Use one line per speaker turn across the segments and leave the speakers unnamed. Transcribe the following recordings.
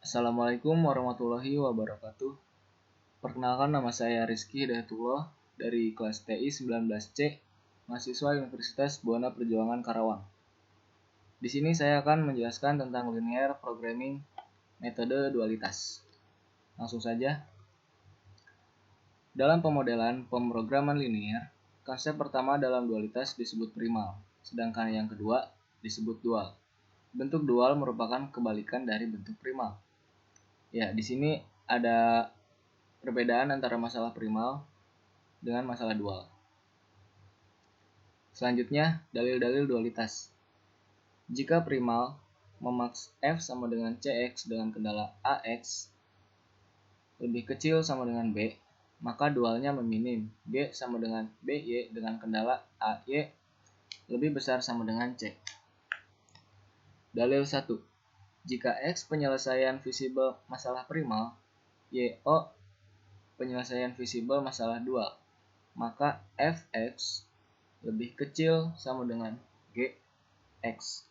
Assalamualaikum warahmatullahi wabarakatuh. Perkenalkan, nama saya Rizky Hidayatullah dari kelas TI 19C, mahasiswa Universitas Buana Perjuangan Karawang. Di sini saya akan menjelaskan tentang linear programming metode dualitas. Langsung saja. Dalam pemodelan pemrograman linear, konsep pertama dalam dualitas disebut primal, sedangkan yang kedua disebut dual. Bentuk dual merupakan kebalikan dari bentuk primal. Ya, di sini ada perbedaan antara masalah primal dengan masalah dual. Selanjutnya, dalil-dalil dualitas. Jika primal memaks f sama dengan cx dengan kendala ax lebih kecil sama dengan b, maka dualnya meminim g sama dengan by dengan kendala ay lebih besar sama dengan c. Dalil 1. Jika x penyelesaian visible masalah primal, yo penyelesaian visible masalah dual, maka fx lebih kecil sama dengan gx.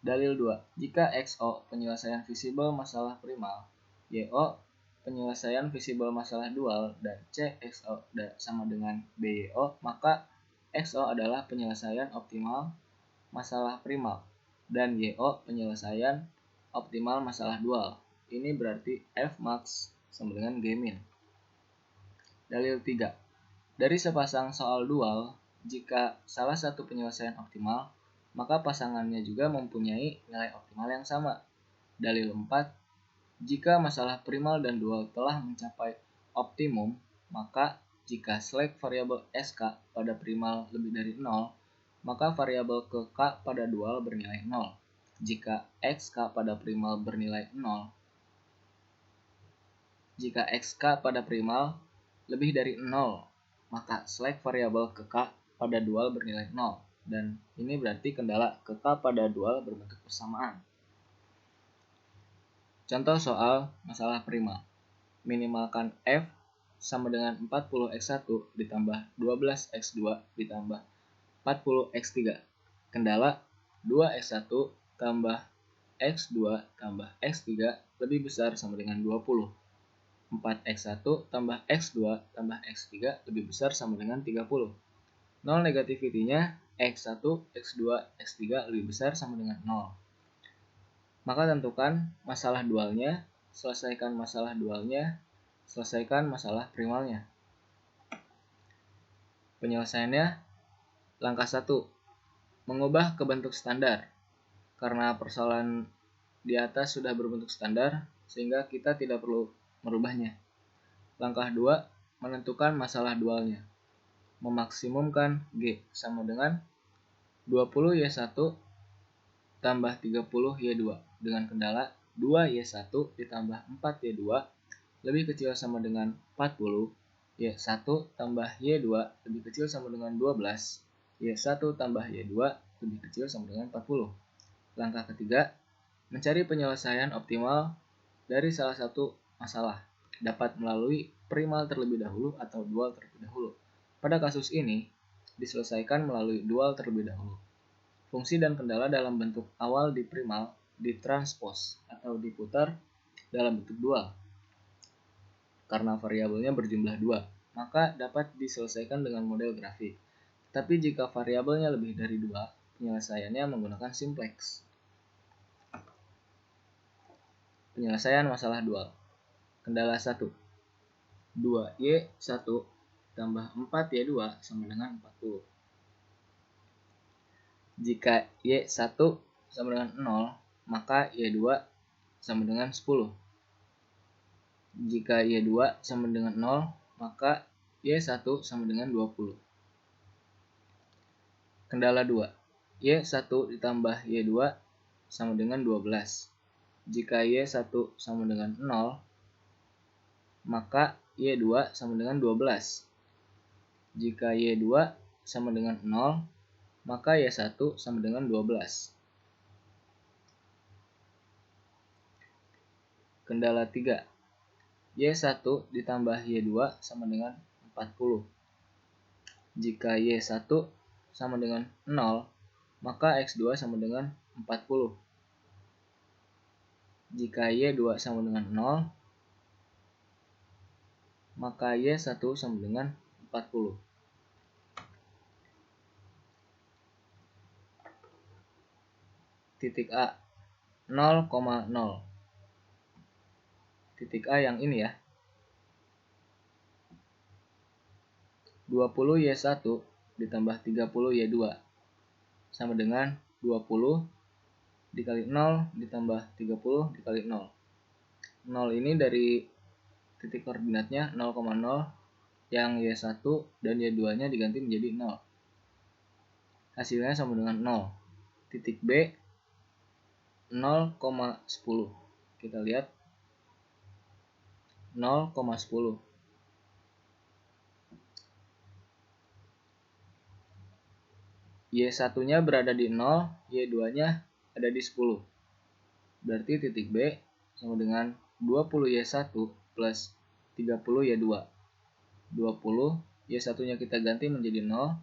Dalil 2. Jika xo penyelesaian visible masalah primal, yo penyelesaian visible masalah dual, dan cxo sama dengan byo, maka xo adalah penyelesaian optimal masalah primal dan yo penyelesaian optimal masalah dual. Ini berarti fmax sama dengan gmin. Dalil 3. Dari sepasang soal dual, jika salah satu penyelesaian optimal, maka pasangannya juga mempunyai nilai optimal yang sama. Dalil 4. Jika masalah primal dan dual telah mencapai optimum, maka jika slack variabel sk pada primal lebih dari 0, maka variabel ke k pada dual bernilai 0. Jika xk pada primal bernilai 0, jika xk pada primal lebih dari 0, maka slack variabel ke k pada dual bernilai 0. Dan ini berarti kendala ke k pada dual berbentuk persamaan. Contoh soal masalah primal. Minimalkan f sama dengan 40x1 ditambah 12x2 ditambah 40x3. Kendala 2x1 tambah x2 tambah x3 lebih besar sama dengan 20. 4x1 tambah x2 tambah x3 lebih besar sama dengan 30. Nol negativity-nya x1, x2, x3 lebih besar sama dengan 0. Maka tentukan masalah dualnya, selesaikan masalah dualnya, selesaikan masalah primalnya. Penyelesaiannya, langkah 1. Mengubah ke bentuk standar. Karena persoalan di atas sudah berbentuk standar, sehingga kita tidak perlu merubahnya. Langkah 2. Menentukan masalah dualnya. Memaksimumkan G sama dengan 20Y1 tambah 30Y2 dengan kendala 2Y1 ditambah 4Y2 lebih kecil sama dengan 40, Y1 tambah Y2 lebih kecil sama dengan 12, Y1 tambah Y2 lebih kecil sama dengan 40. Langkah ketiga, mencari penyelesaian optimal dari salah satu masalah, dapat melalui primal terlebih dahulu atau dual terlebih dahulu. Pada kasus ini, diselesaikan melalui dual terlebih dahulu. Fungsi dan kendala dalam bentuk awal di primal ditranspos atau diputar dalam bentuk dual. Karena variabelnya berjumlah 2, maka dapat diselesaikan dengan model grafik. Tapi jika variabelnya lebih dari 2, penyelesaiannya menggunakan simplex. Penyelesaian masalah dual. Kendala 1. 2Y1 tambah 4Y2 sama dengan 40. Jika Y1 sama dengan 0, maka Y2 sama dengan 10. Jika Y2 sama dengan 0, maka Y1 sama dengan 20. Kendala 2. Y1 ditambah Y2 sama dengan 12. Jika Y1 sama dengan 0, maka Y2 sama dengan 12. Jika Y2 sama dengan 0, maka Y1 sama dengan 12. Kendala 3. Y1 ditambah Y2 sama dengan 40. Jika Y1 sama dengan 0, maka X2 sama dengan 40. Jika Y2 sama dengan 0, maka Y1 sama dengan 40. Titik A 0,0. Titik A yang ini ya. 20Y1 ditambah 30Y2 sama dengan 20 dikali 0 ditambah 30 dikali 0. 0 ini dari titik koordinatnya 0,0, yang Y1 dan Y2 nya diganti menjadi 0. Hasilnya sama dengan 0. Titik B 0,10. Kita lihat 0,10. Y1-nya berada di 0, Y2-nya ada di 10. Berarti titik B sama dengan 20Y1 plus 30Y2. 20, Y1-nya kita ganti menjadi 0,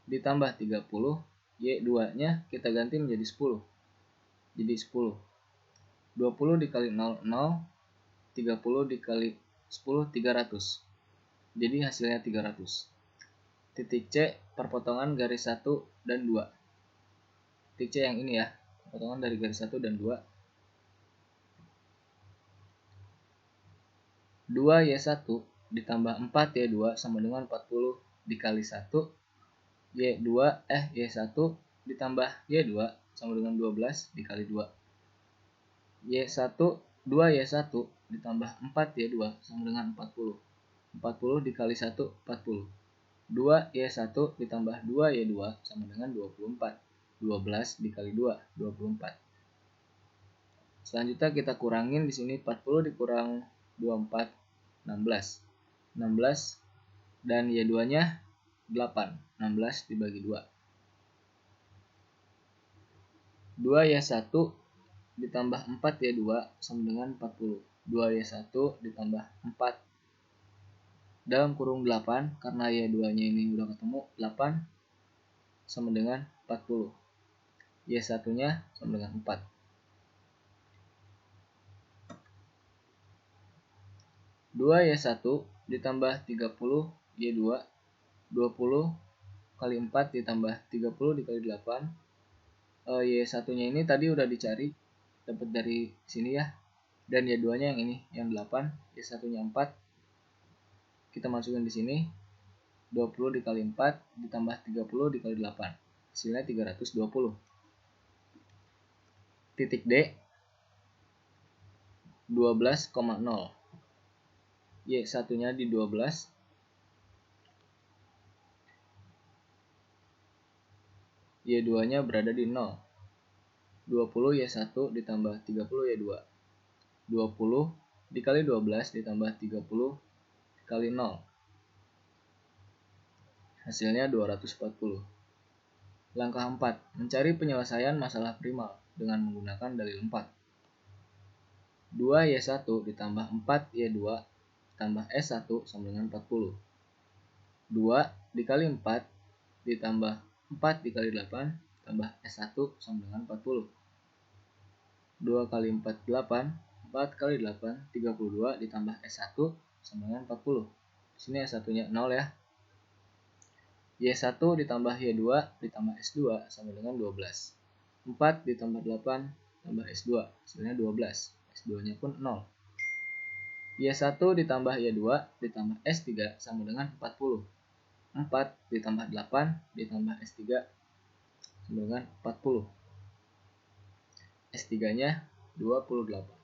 ditambah 30, Y2-nya kita ganti menjadi 10. Jadi 10. 20 dikali 0, 0. 30 dikali 10, 300. Jadi hasilnya 300. Titik C, perpotongan garis 1 dan 2. Titik C yang ini ya, perpotongan dari garis 1 dan 2. 2Y1 ditambah 4Y2 sama dengan 40 dikali 1. Y1 ditambah Y2 sama dengan 12 dikali 2. Y1, 2Y1 ditambah 4Y2 sama dengan 40. 40 dikali 1, 40. 2Y1 ditambah 2Y2 sama dengan 24. 12 dikali 2, 24. Selanjutnya kita kurangin di sini 40 dikurang 24, 16. 16 dan Y2-nya 8. 16 dibagi 2. 2Y1 ditambah 4Y2 sama dengan 40. 2Y1 ditambah 4 dalam kurung 8, karena Y2-nya ini udah ketemu, 8 sama dengan 40. Y1-nya sama dengan 4. 2Y1 ditambah 30 Y2. 20 kali 4 ditambah 30 dikali 8. Y1-nya ini tadi udah dicari, dapat dari sini ya. Dan Y2-nya yang ini, yang 8. Y1-nya 4. Kita masukin di sini. 20 dikali 4 ditambah 30 dikali 8. Hasilnya 320. Titik D 12,0. Y1-nya di 12. Y2-nya berada di 0. 20Y1 ditambah 30Y2. 20 dikali 12 ditambah 30 kali 0. Hasilnya 240. Langkah 4. Mencari penyelesaian masalah primal dengan menggunakan dalil 4. 2Y1 ditambah 4Y2 tambah S1 sama dengan 40. 2 dikali 4 ditambah 4 dikali 8 tambah S1 sama dengan 40. 2 kali 4, 8. 4 kali 8, 32 ditambah S1 sama dengan 40. Sini S1-nya 0 ya. Y1 ditambah Y2 ditambah S2 sama dengan 12. 4 ditambah 8 tambah S2, hasilnya 12. S2-nya pun 0. Y1 ditambah Y2 ditambah S3 sama dengan 40. 4 ditambah 8 ditambah S3 sama dengan 40. S3-nya 28.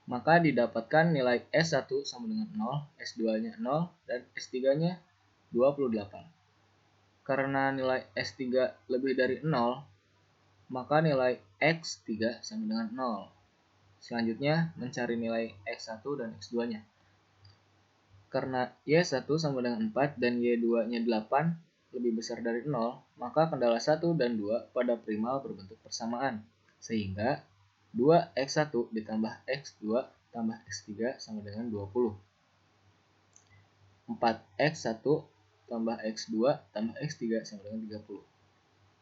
Maka didapatkan nilai S1 sama dengan 0, S2-nya 0, dan S3-nya 28. Karena nilai S3 lebih dari 0, maka nilai X3 sama dengan 0. Selanjutnya, mencari nilai X1 dan X2-nya. Karena Y1 sama dengan 4 dan Y2-nya 8 lebih besar dari 0, maka kendala 1 dan 2 pada primal berbentuk persamaan. Sehingga 2X1 ditambah X2 tambah X3 sama dengan 20. 4 4x1 tambah x2 tambah x3 sama dengan 30.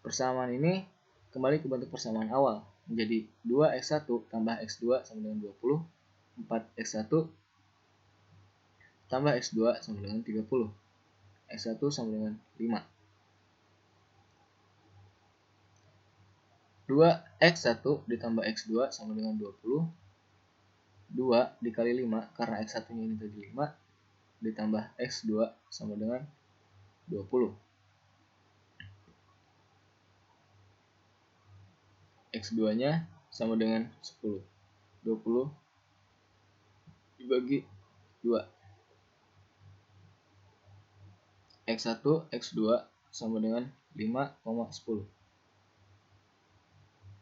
Persamaan ini kembali ke bentuk persamaan awal, menjadi 2x1 tambah x2 sama dengan 20, 4x1 tambah x2 sama dengan 30, x1 sama dengan 5. 2x1 ditambah x2 sama dengan 20, 2 dikali 5 karena x1 nya ini tadi 5, ditambah x2 sama dengan 20. X2 nya sama dengan 10. 20 dibagi 2. X1, X2 sama dengan 5,10.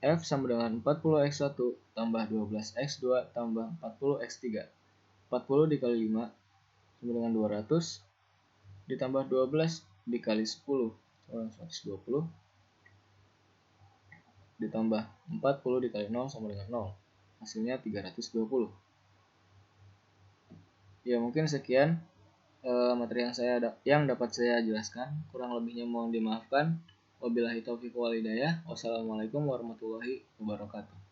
F sama dengan 40x1 tambah 12x2 tambah 40x3. 40 dikali 5 sama dengan 200, ditambah 12 dikali 10 sama 120, ditambah 40 dikali 0 sama dengan 0. Hasilnya 320. Ya, mungkin sekian materi yang dapat saya jelaskan. Kurang lebihnya mohon dimaafkan. Wabillahi taufiq wal hidayah. Wassalamualaikum warahmatullahi wabarakatuh.